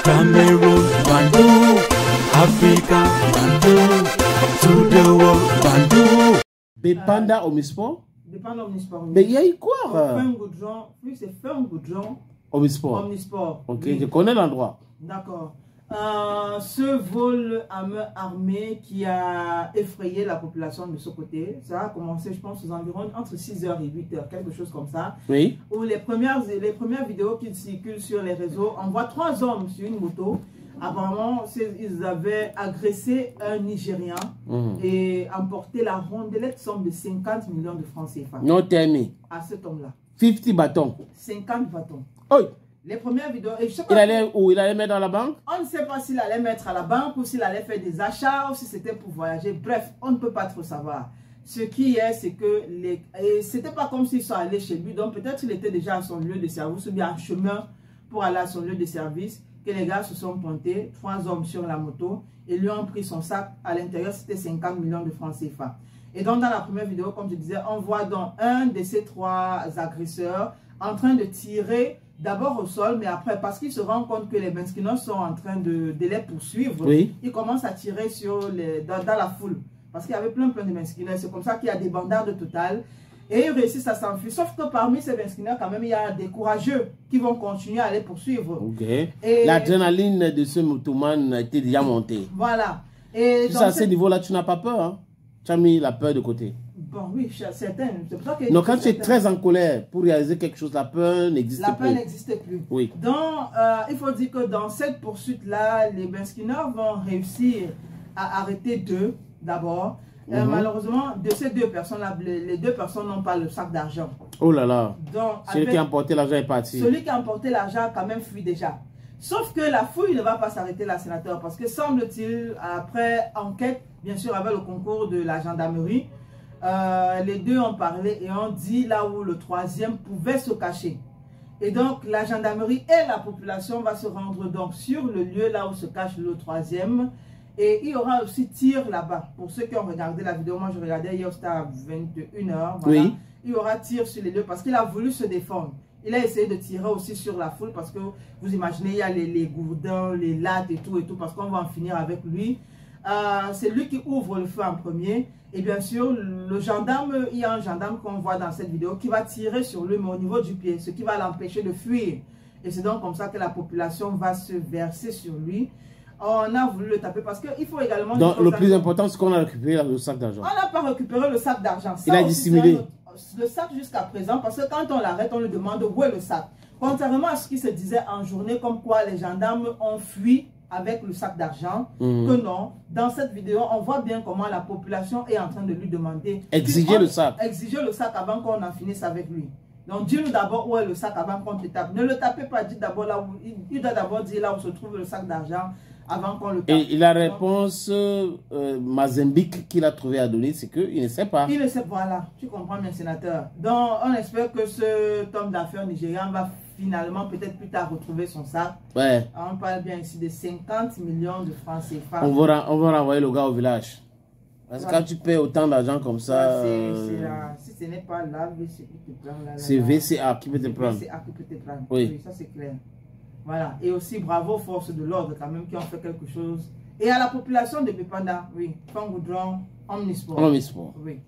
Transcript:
Cameroon, Bandung, Africa, Bandung, to the world, Bandung. Bepanda Omnisport? Bepanda Omnisport. Mais il y a eu quoi? Oui, c'est Fin Goudron. Omnisport. Omnisport. Ok, oui. je connais l'endroit. D'accord. Ce vol à main armée qui a effrayé la population de ce côté, ça a commencé, je pense, aux environs entre 6h et 8h, quelque chose comme ça. Oui. Où les premières vidéos qui circulent sur les réseaux, on voit 3 hommes sur une moto. Apparemment, ils avaient agressé un Nigérien et emporté la rondelette somme de 50 millions de francs CFA. Non, terminé. À cet homme-là. 50 bâtons. 50 bâtons. Oui. Les premières vidéos. Et je sais pas, il allait où? Il allait mettre dans la banque? On ne sait pas s'il allait mettre à la banque ou s'il allait faire des achats ou si c'était pour voyager. Bref, on ne peut pas trop savoir. Ce qui est, c'est que c'était pas comme s'ils sont allés chez lui. Donc peut-être qu'il était déjà à son lieu de service ou bien en chemin pour aller à son lieu de service. Que les gars se sont pointés, 3 hommes sur la moto, et lui ont pris son sac. À l'intérieur, c'était 50 millions de francs CFA. Et donc, dans la première vidéo, comme je disais, on voit donc un de ces 3 agresseurs en train de tirer d'abord au sol, mais après, parce qu'il se rend compte que les Benskinos sont en train de les poursuivre, il commence à tirer dans la foule. Parce qu'il y avait plein de Benskinos. C'est comme ça qu'il y a des bandardes totales. Et ils réussissent à s'enfuir. Sauf que parmi ces Benskinos, quand même, il y a des courageux qui vont continuer à les poursuivre. L'adrénaline de ce motoman était déjà montée. Voilà. Et à ce niveau-là, tu n'as pas peur. Hein? Tu as mis la peur de côté. Bon, oui, certains. Donc, quand tu es très en colère pour réaliser quelque chose, la peur n'existe plus. La peur n'existe plus. Oui. Donc, il faut dire que dans cette poursuite-là, les Benskinos vont réussir à arrêter 2 d'abord. Malheureusement, de ces 2 personnes-là, les 2 personnes n'ont pas le sac d'argent. Oh là là. Donc, celui qui a emporté l'argent est parti. Celui qui a emporté l'argent quand même fuit déjà. Sauf que la fouille ne va pas s'arrêter là, sénateur, parce que semble-t-il, après enquête, bien sûr avec le concours de la gendarmerie, les 2 ont parlé et ont dit là où le 3e pouvait se cacher. Et donc, la gendarmerie et la population vont se rendre donc sur le lieu là où se cache le 3e. Et il y aura aussi tir là-bas. Pour ceux qui ont regardé la vidéo, moi je regardais hier, c'était à 21h. Voilà. Oui. Il y aura tir sur les lieux parce qu'il a voulu se défendre. Il a essayé de tirer aussi sur la foule parce que vous imaginez, il y a les gourdins, les lattes et tout, parce qu'on va en finir avec lui. C'est lui qui ouvre le feu en premier. Et bien sûr, le gendarme, il y a un gendarme qu'on voit dans cette vidéo qui va tirer sur lui, mais au niveau du pied, ce qui va l'empêcher de fuir. Et c'est donc comme ça que la population va se verser sur lui. On a voulu le taper parce qu'il faut également... Donc le plus important, c'est qu'on a récupéré le sac d'argent. On n'a pas récupéré le sac d'argent. Il a dissimulé. Le sac jusqu'à présent, parce que quand on l'arrête, on lui demande où est le sac. Contrairement à ce qui se disait en journée, comme quoi les gendarmes ont fui avec le sac d'argent, que non. Dans cette vidéo, on voit bien comment la population est en train de lui demander... Exiger le sac. Exiger le sac avant qu'on en finisse avec lui. Donc, dis-nous d'abord où est le sac avant qu'on te tape. Ne le tapez pas, dites d'abord là où... Il doit d'abord dire là où se trouve le sac d'argent avant qu'on le tape. Et la réponse Mazembique qu'il a trouvé à donner, c'est qu'il ne sait pas. Il ne sait pas, voilà. Tu comprends bien, sénateur. Donc, on espère que cet homme d'affaires nigérian va finalement, peut-être plus tard, retrouver son sac. Ouais. On parle bien ici de 50 millions de francs CFA. On va renvoyer le gars au village. Parce que quand tu paies autant d'argent comme ça... si ce n'est pas la VCA qui te prend. C'est VCA qui peut te prendre. VCA qui peut te prendre. Oui, ça c'est clair. Voilà. Et aussi, bravo aux forces de l'ordre quand même qui ont fait quelque chose. Et à la population de Bepanda, oui. Fin Goudron, Omnisport. Omnisport. Oui.